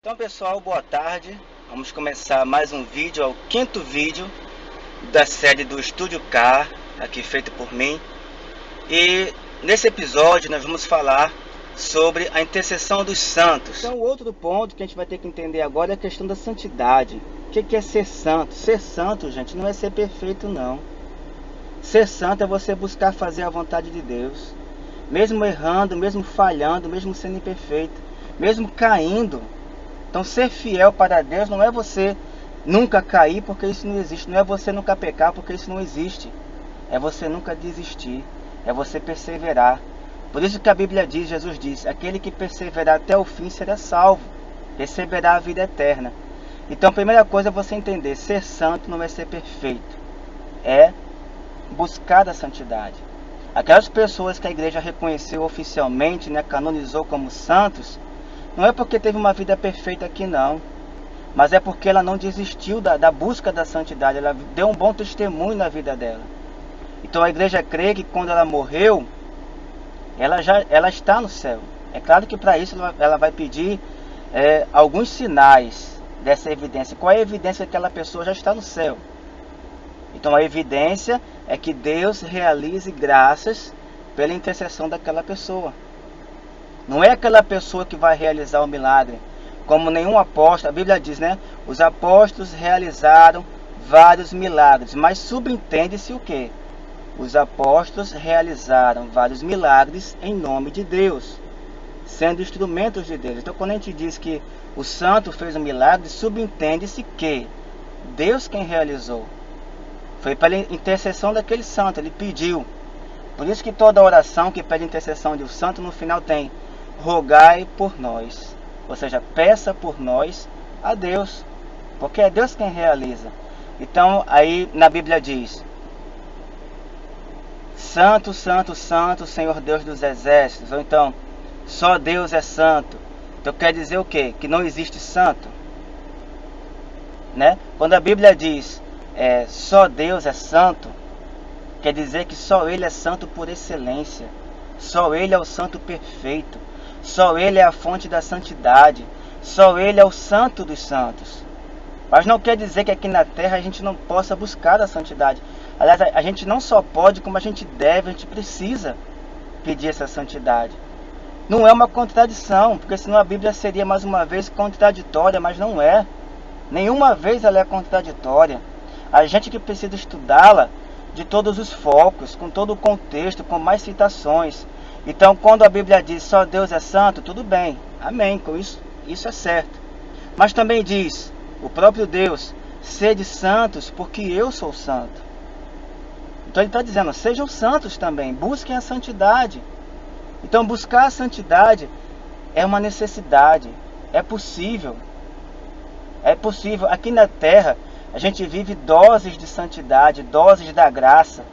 Então pessoal, boa tarde. Vamos começar mais um vídeo, é o quinto vídeo da série do Estúdio Car, aqui feito por mim. E nesse episódio nós vamos falar sobre a intercessão dos santos. Então outro ponto que a gente vai ter que entender agora é a questão da santidade. O que é ser santo? Ser santo, gente, não é ser perfeito não. Ser santo é você buscar fazer a vontade de Deus. Mesmo errando, mesmo falhando, mesmo sendo imperfeito, mesmo caindo. Então ser fiel para Deus não é você nunca cair, porque isso não existe. Não é você nunca pecar, porque isso não existe. É você nunca desistir. É você perseverar. Por isso que a Bíblia diz, Jesus diz, aquele que perseverar até o fim será salvo. Receberá a vida eterna. Então a primeira coisa é você entender, ser santo não é ser perfeito. É buscar a santidade. Aquelas pessoas que a igreja reconheceu oficialmente, canonizou como santos, não é porque teve uma vida perfeita aqui não, mas é porque ela não desistiu da busca da santidade, ela deu um bom testemunho na vida dela. Então a igreja crê que quando ela morreu, ela está no céu. É claro que para isso ela vai pedir alguns sinais dessa evidência. Qual é a evidência que aquela pessoa já está no céu? Então a evidência é que Deus realize graças pela intercessão daquela pessoa. Não é aquela pessoa que vai realizar o milagre, como nenhum apóstolo, a Bíblia diz, os apóstolos realizaram vários milagres, mas subentende-se o quê? Os apóstolos realizaram vários milagres em nome de Deus, sendo instrumentos de Deus. Então quando a gente diz que o santo fez um milagre, subentende-se que Deus quem realizou. Foi pela intercessão daquele santo, ele pediu. Por isso que toda oração que pede intercessão de um santo, no final tem rogai por nós, ou seja, peça por nós a Deus, porque é Deus quem realiza. Então aí na Bíblia diz, santo, santo, santo, Senhor Deus dos exércitos, ou então, só Deus é santo. Então quer dizer o quê? Que não existe santo, Quando a Bíblia diz, só Deus é santo, quer dizer que só Ele é santo por excelência, só Ele é o santo perfeito, só Ele é a fonte da santidade, só Ele é o santo dos santos. Mas não quer dizer que aqui na terra a gente não possa buscar a santidade. Aliás, a gente não só pode, como a gente deve, a gente precisa pedir essa santidade. Não é uma contradição, porque senão a Bíblia seria mais uma vez contraditória, mas não é. Nenhuma vez ela é contraditória. A gente que precisa estudá-la de todos os focos, com todo o contexto, com mais citações. Então quando a Bíblia diz só Deus é santo, tudo bem, amém, com isso é certo. Mas também diz, o próprio Deus, sede santos porque eu sou santo. Então ele está dizendo, sejam santos também, busquem a santidade. Então buscar a santidade é uma necessidade, é possível. É possível, aqui na terra a gente vive doses de santidade, doses da graça.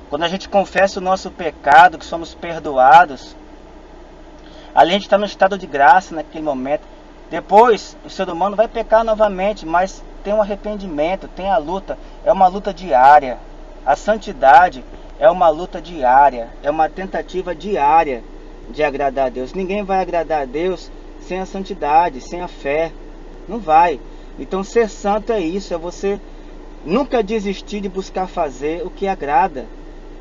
Quando a gente confessa o nosso pecado, que somos perdoados, ali a gente está no estado de graça naquele momento. Depois o ser humano vai pecar novamente, mas tem um arrependimento, tem a luta, é uma luta diária. A santidade é uma luta diária, é uma tentativa diária de agradar a Deus. Ninguém vai agradar a Deus sem a santidade, sem a fé. Não vai. Então ser santo é isso, é você nunca desistir de buscar fazer o que agrada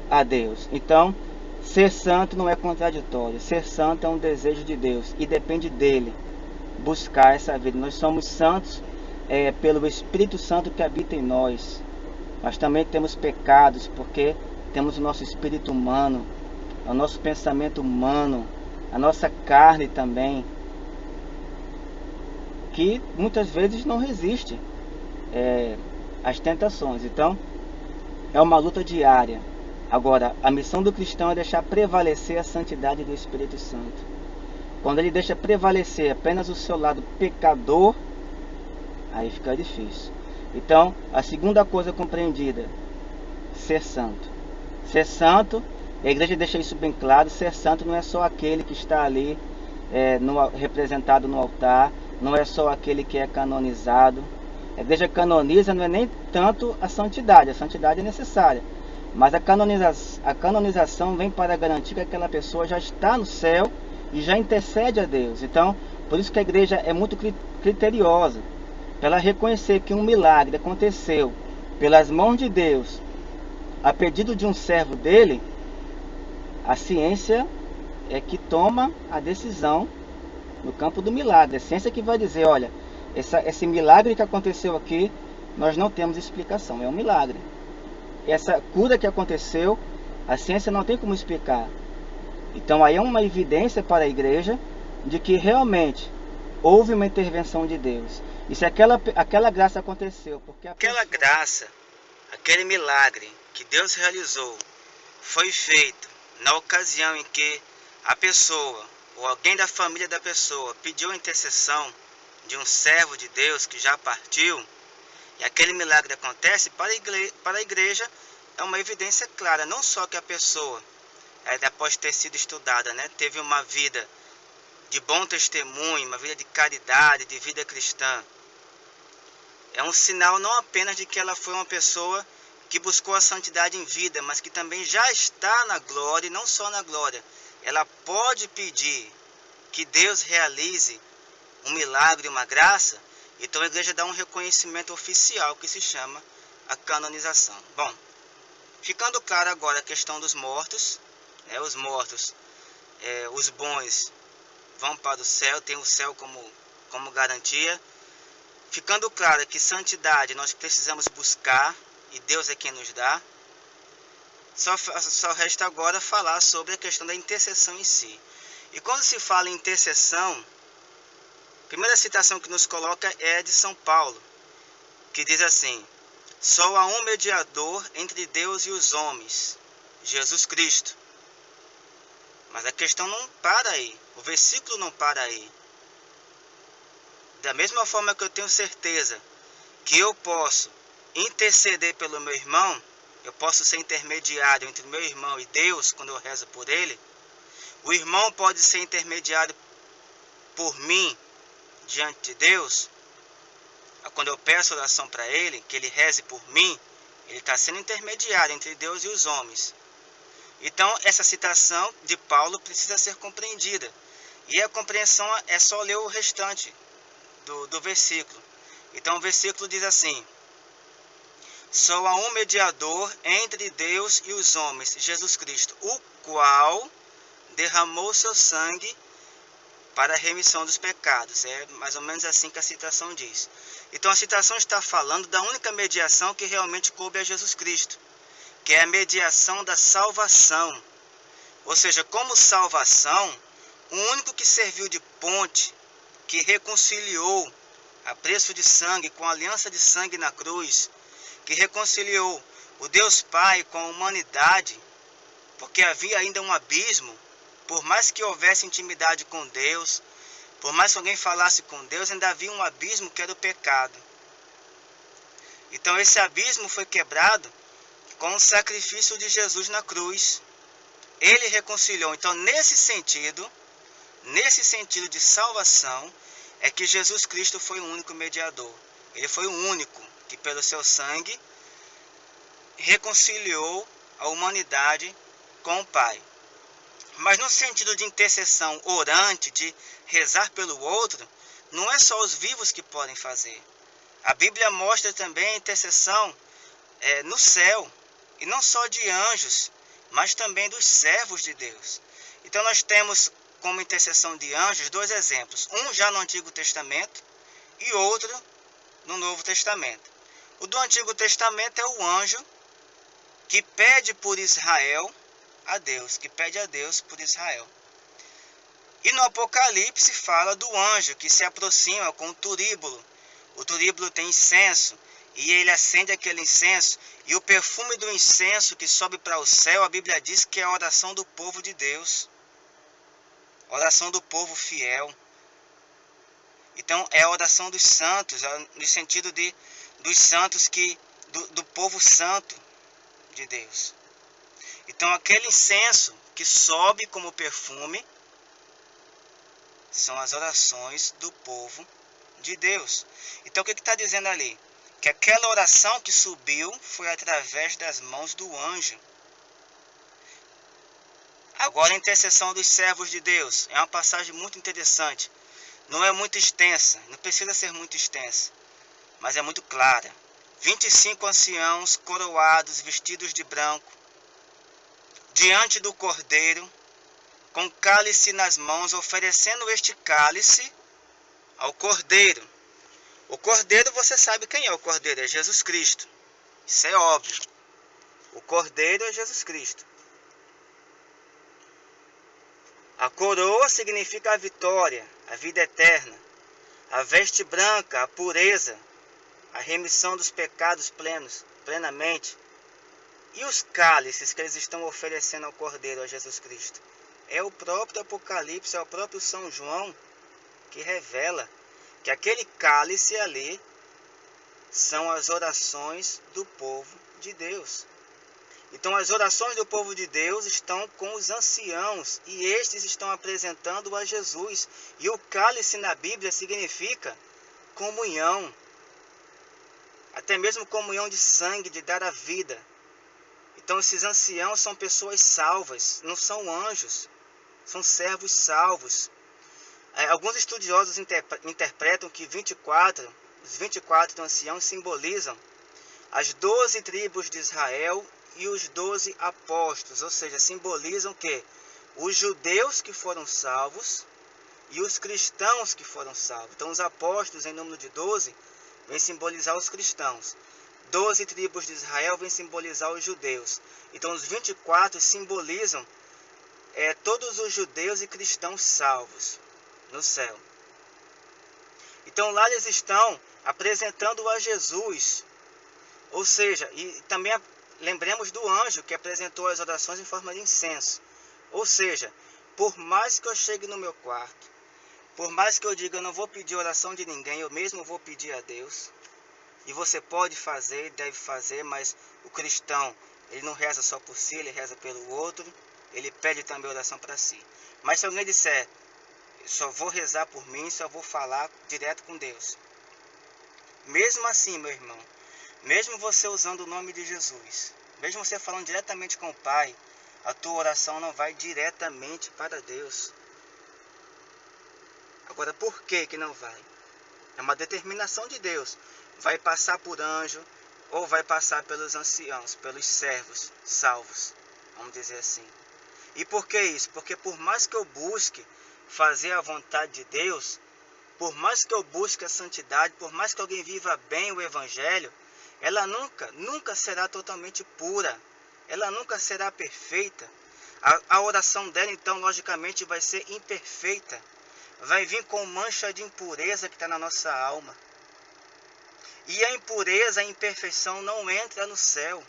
a Deus. Então ser santo não é contraditório, ser santo é um desejo de Deus e depende dele buscar essa vida. Nós somos santos pelo Espírito Santo que habita em nós, mas também temos pecados porque temos o nosso espírito humano, o nosso pensamento humano, a nossa carne também, que muitas vezes não resiste às tentações. Então é uma luta diária. Agora, a missão do cristão é deixar prevalecer a santidade do Espírito Santo. Quando ele deixa prevalecer apenas o seu lado pecador, aí fica difícil. Então, a segunda coisa compreendida, ser santo. Ser santo, a igreja deixa isso bem claro, ser santo não é só aquele que está ali representado no altar, não é só aquele que é canonizado. A igreja canoniza não é nem tanto a santidade é necessária, mas a canonização vem para garantir que aquela pessoa já está no céu e já intercede a Deus. Então, por isso que a igreja é muito criteriosa, para ela reconhecer que um milagre aconteceu pelas mãos de Deus, a pedido de um servo dele, a ciência é que toma a decisão no campo do milagre. A ciência que vai dizer, olha, esse milagre que aconteceu aqui, nós não temos explicação, é um milagre. Essa cura que aconteceu, a ciência não tem como explicar. Então aí é uma evidência para a igreja de que realmente houve uma intervenção de Deus. E se aquela graça aconteceu, porque aquela graça, aquele milagre que Deus realizou, foi feito na ocasião em que a pessoa, ou alguém da família da pessoa, pediu a intercessão de um servo de Deus que já partiu, e aquele milagre acontece, para a igreja é uma evidência clara, não só que a pessoa, após ter sido estudada, teve uma vida de bom testemunho, uma vida de caridade, de vida cristã. É um sinal não apenas de que ela foi uma pessoa que buscou a santidade em vida, mas que também já está na glória, e não só na glória. Ela pode pedir que Deus realize um milagre, uma graça, então a igreja dá um reconhecimento oficial que se chama a canonização. Bom, ficando claro agora a questão dos mortos, os mortos, os bons vão para o céu, tem o céu como garantia. Ficando claro que santidade nós precisamos buscar, e Deus é quem nos dá. Só resta agora falar sobre a questão da intercessão em si. E quando se fala em intercessão, a primeira citação que nos coloca é de São Paulo, que diz assim: só há um mediador entre Deus e os homens, Jesus Cristo. Mas a questão não para aí, o versículo não para aí. Da mesma forma que eu tenho certeza que eu posso interceder pelo meu irmão, eu posso ser intermediário entre o meu irmão e Deus quando eu rezo por ele, o irmão pode ser intermediário por mim diante de Deus. Quando eu peço oração para ele, que ele reze por mim, ele está sendo intermediário entre Deus e os homens. Então essa citação de Paulo precisa ser compreendida, e a compreensão é só ler o restante do versículo. Então o versículo diz assim: só há um mediador entre Deus e os homens, Jesus Cristo, o qual derramou seu sangue para a remissão dos pecados. É mais ou menos assim que a citação diz. Então a citação está falando da única mediação que realmente coube a Jesus Cristo, que é a mediação da salvação. Ou seja, como salvação, o único que serviu de ponte, que reconciliou a preço de sangue, com a aliança de sangue na cruz, que reconciliou o Deus Pai com a humanidade, porque havia ainda um abismo. Por mais que houvesse intimidade com Deus, por mais que alguém falasse com Deus, ainda havia um abismo que era o pecado. Então esse abismo foi quebrado com o sacrifício de Jesus na cruz. Ele reconciliou. Então nesse sentido de salvação, é que Jesus Cristo foi o único mediador. Ele foi o único que pelo seu sangue reconciliou a humanidade com o Pai. Mas no sentido de intercessão orante, de rezar pelo outro, não é só os vivos que podem fazer. A Bíblia mostra também a intercessão no céu, e não só de anjos, mas também dos servos de Deus. Então nós temos como intercessão de anjos dois exemplos, um já no Antigo Testamento e outro no Novo Testamento. O do Antigo Testamento é o anjo que pede por Israel a Deus, que pede a Deus por Israel. E no Apocalipse fala do anjo que se aproxima com o turíbulo. O turíbulo tem incenso, e ele acende aquele incenso, e o perfume do incenso que sobe para o céu, a Bíblia diz que é a oração do povo de Deus, oração do povo fiel. Então é a oração dos santos, no sentido dos santos do povo santo de Deus. Então aquele incenso que sobe como perfume são as orações do povo de Deus. Então o que está dizendo ali? Que aquela oração que subiu foi através das mãos do anjo. Agora a intercessão dos servos de Deus é uma passagem muito interessante. Não é muito extensa, não precisa ser muito extensa, mas é muito clara. 25 anciãos coroados, vestidos de branco, diante do Cordeiro, com cálice nas mãos, oferecendo este cálice ao Cordeiro. O Cordeiro, você sabe quem é o Cordeiro? É Jesus Cristo. Isso é óbvio. O Cordeiro é Jesus Cristo. A coroa significa a vitória, a vida eterna. A veste branca, a pureza, a remissão dos pecados plenamente. E os cálices que eles estão oferecendo ao Cordeiro, a Jesus Cristo? É o próprio Apocalipse, é o próprio São João que revela que aquele cálice ali são as orações do povo de Deus. Então as orações do povo de Deus estão com os anciãos e estes estão apresentando a Jesus. E o cálice na Bíblia significa comunhão, até mesmo comunhão de sangue, de dar a vida. Então esses anciãos são pessoas salvas, não são anjos, são servos salvos. Alguns estudiosos interpretam que os 24 anciãos simbolizam as 12 tribos de Israel e os 12 apóstolos, ou seja, simbolizam o quê? Os judeus que foram salvos e os cristãos que foram salvos. Então os apóstolos, em número de 12, vêm simbolizar os cristãos. 12 tribos de Israel vêm simbolizar os judeus. Então os 24 simbolizam todos os judeus e cristãos salvos no céu. Então lá eles estão apresentando a Jesus. Ou seja, e também lembremos do anjo que apresentou as orações em forma de incenso. Ou seja, por mais que eu chegue no meu quarto, por mais que eu diga eu não vou pedir oração de ninguém, eu mesmo vou pedir a Deus. E você pode fazer, deve fazer, mas o cristão, ele não reza só por si, ele reza pelo outro, ele pede também oração para si. Mas se alguém disser, só vou rezar por mim, só vou falar direto com Deus. Mesmo assim, meu irmão, mesmo você usando o nome de Jesus, mesmo você falando diretamente com o Pai, a tua oração não vai diretamente para Deus. Agora, por que não vai? É uma determinação de Deus. Vai passar por anjo ou vai passar pelos anciãos, pelos servos salvos, vamos dizer assim. E por que isso? Porque por mais que eu busque fazer a vontade de Deus, por mais que eu busque a santidade, por mais que alguém viva bem o Evangelho, ela nunca será totalmente pura, ela nunca será perfeita. A oração dela, então, logicamente, vai ser imperfeita, vai vir com mancha de impureza que está na nossa alma. E a impureza, a imperfeição não entra no céu.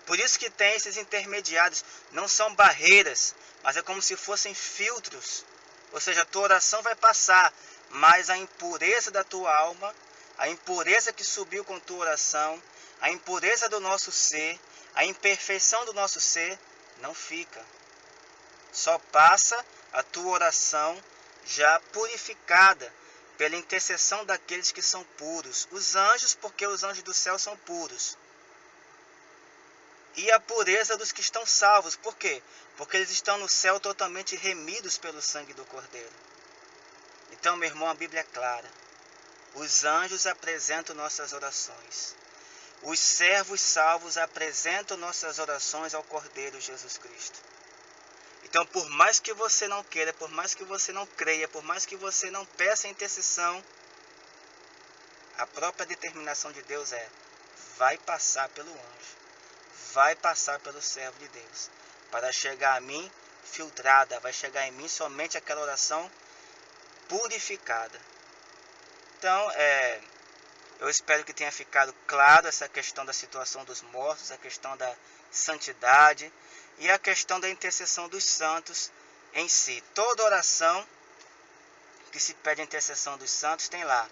Por isso que tem esses intermediários, não são barreiras, mas é como se fossem filtros. Ou seja, a tua oração vai passar, mas a impureza da tua alma, a impureza que subiu com tua oração, a impureza do nosso ser, a imperfeição do nosso ser, não fica. Só passa a tua oração já purificada pela intercessão daqueles que são puros. Os anjos, porque os anjos do céu são puros. E a pureza dos que estão salvos. Por quê? Porque eles estão no céu totalmente remidos pelo sangue do Cordeiro. Então, meu irmão, a Bíblia é clara. Os anjos apresentam nossas orações. Os servos salvos apresentam nossas orações ao Cordeiro Jesus Cristo. Então, por mais que você não queira, por mais que você não creia, por mais que você não peça intercessão, a própria determinação de Deus vai passar pelo anjo, vai passar pelo servo de Deus, para chegar a mim filtrada, vai chegar em mim somente aquela oração purificada. Então, eu espero que tenha ficado claro essa questão da situação dos mortos, a questão da santidade e a questão da intercessão dos santos em si. Toda oração que se pede a intercessão dos santos tem lá,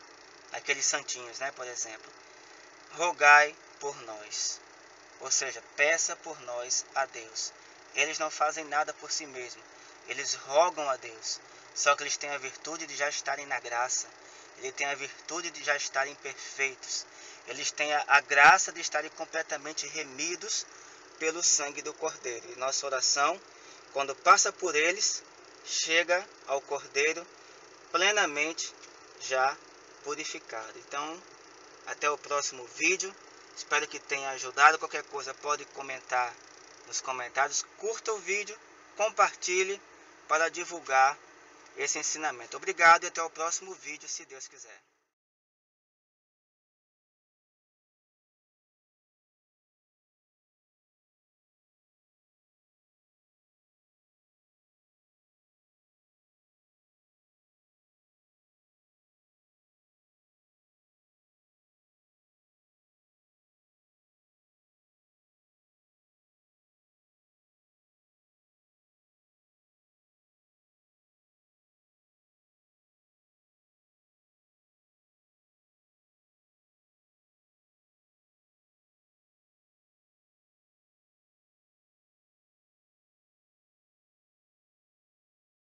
aqueles santinhos, né, por exemplo, rogai por nós. Ou seja, peça por nós a Deus. Eles não fazem nada por si mesmos, eles rogam a Deus. Só que eles têm a virtude de já estarem na graça. Eles têm a virtude de já estarem perfeitos. Eles têm a graça de estarem completamente remidos pelo sangue do Cordeiro. E nossa oração, quando passa por eles, chega ao Cordeiro plenamente já purificado. Então, até o próximo vídeo. Espero que tenha ajudado. Qualquer coisa pode comentar nos comentários. Curta o vídeo, compartilhe para divulgar esse ensinamento. Obrigado e até o próximo vídeo, se Deus quiser.